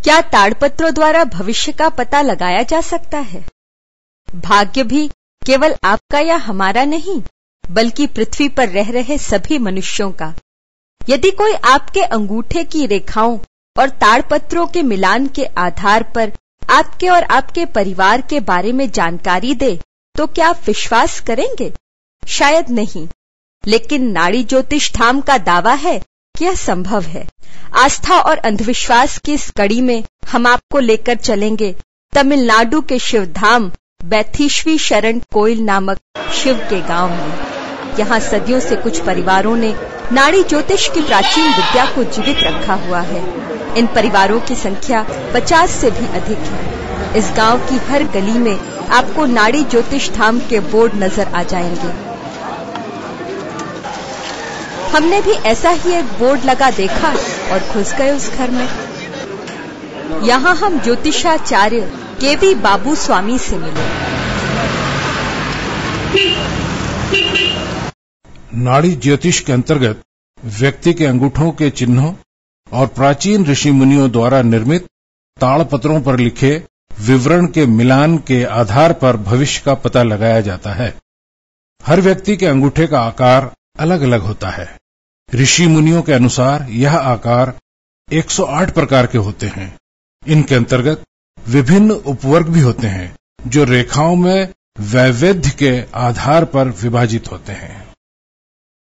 क्या ताड़पत्रों द्वारा भविष्य का पता लगाया जा सकता है? भाग्य भी केवल आपका या हमारा नहीं, बल्कि पृथ्वी पर रह रहे सभी मनुष्यों का। यदि कोई आपके अंगूठे की रेखाओं और ताड़पत्रों के मिलान के आधार पर आपके और आपके परिवार के बारे में जानकारी दे, तो क्या आप विश्वास करेंगे? शायद नहीं, लेकिन नाड़ी ज्योतिष धाम का दावा है कि यह संभव है। आस्था और अंधविश्वास की इस कड़ी में हम आपको लेकर चलेंगे तमिलनाडु के शिवधाम बैथीश्वी शरण कोइल नामक शिव के गांव में। यहाँ सदियों से कुछ परिवारों ने नाड़ी ज्योतिष की प्राचीन विद्या को जीवित रखा हुआ है। इन परिवारों की संख्या 50 से भी अधिक है। इस गांव की हर गली में आपको नाड़ी ज्योतिष धाम के बोर्ड नजर आ जाएंगे। हमने भी ऐसा ही एक बोर्ड लगा देखा और घुस गए उस घर में। यहाँ हम ज्योतिषाचार्य केवी बाबू स्वामी से मिले। नाड़ी ज्योतिष के अंतर्गत व्यक्ति के अंगूठों के चिन्हों और प्राचीन ऋषि मुनियों द्वारा निर्मित ताड़पत्रों पर लिखे विवरण के मिलान के आधार पर भविष्य का पता लगाया जाता है। हर व्यक्ति के अंगूठे का आकार अलग अलग होता है। ऋषि मुनियों के अनुसार यह आकार 108 प्रकार के होते हैं। इनके अंतर्गत विभिन्न उपवर्ग भी होते हैं जो रेखाओं में वैविध्य के आधार पर विभाजित होते हैं।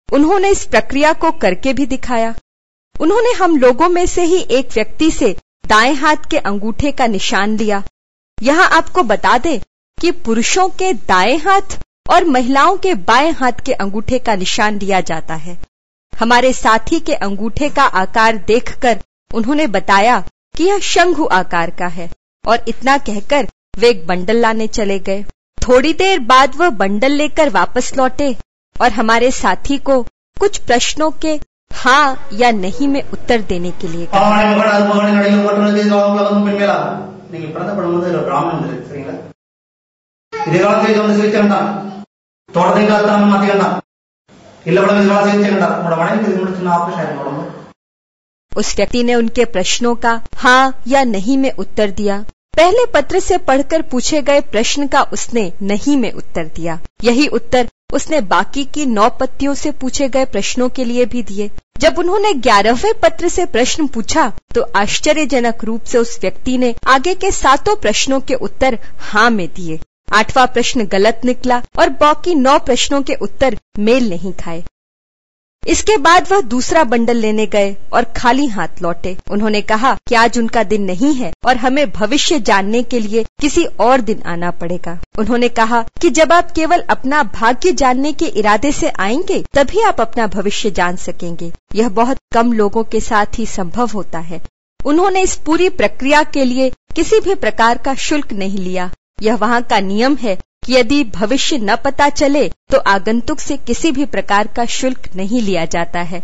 उन्होंने इस प्रक्रिया को करके भी दिखाया। उन्होंने हम लोगों में से ही एक व्यक्ति से दाएं हाथ के अंगूठे का निशान लिया। यहाँ आपको बता दें कि पुरुषों के दाएं हाथ और महिलाओं के बाएं हाथ के अंगूठे का निशान लिया जाता है। हमारे साथी के अंगूठे का आकार देखकर उन्होंने बताया कि यह शंखु आकार का है और इतना कहकर वे एक बंडल लाने चले गए। थोड़ी देर बाद वह बंडल लेकर वापस लौटे और हमारे साथी को कुछ प्रश्नों के हाँ या नहीं में उत्तर देने के लिए कहा। उस व्यक्ति ने उनके प्रश्नों का हाँ या नहीं में उत्तर दिया। पहले पत्र से पढ़कर पूछे गए प्रश्न का उसने नहीं में उत्तर दिया। यही उत्तर उसने बाकी की 9 पत्तियों से पूछे गए प्रश्नों के लिए भी दिए। जब उन्होंने 11वें पत्र से प्रश्न पूछा तो आश्चर्यजनक रूप से उस व्यक्ति ने आगे के 7 प्रश्नों के उत्तर हाँ में दिए। 8वां प्रश्न गलत निकला और बाकी 9 प्रश्नों के उत्तर मेल नहीं खाए। इसके बाद वह दूसरा बंडल लेने गए और खाली हाथ लौटे। उन्होंने कहा कि आज उनका दिन नहीं है और हमें भविष्य जानने के लिए किसी और दिन आना पड़ेगा। उन्होंने कहा कि जब आप केवल अपना भाग्य जानने के इरादे से आएंगे तभी आप अपना भविष्य जान सकेंगे। यह बहुत कम लोगों के साथ ही संभव होता है। उन्होंने इस पूरी प्रक्रिया के लिए किसी भी प्रकार का शुल्क नहीं लिया। यह वहाँ का नियम है कि यदि भविष्य न पता चले तो आगंतुक से किसी भी प्रकार का शुल्क नहीं लिया जाता है।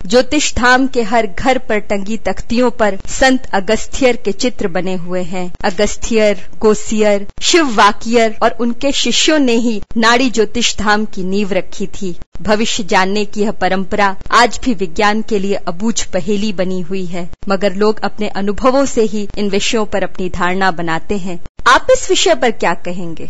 ज्योतिष धाम के हर घर पर टंगी तख्तियों पर संत अगस्त्यर के चित्र बने हुए हैं। अगस्त्यर, गोसियर, शिव वाकियर और उनके शिष्यों ने ही नाड़ी ज्योतिष धाम की नींव रखी थी। भविष्य जानने की यह परंपरा आज भी विज्ञान के लिए अबूझ पहेली बनी हुई है, मगर लोग अपने अनुभवों से ही इन विषयों पर अपनी धारणा बनाते हैं। आप इस विषय पर क्या कहेंगे?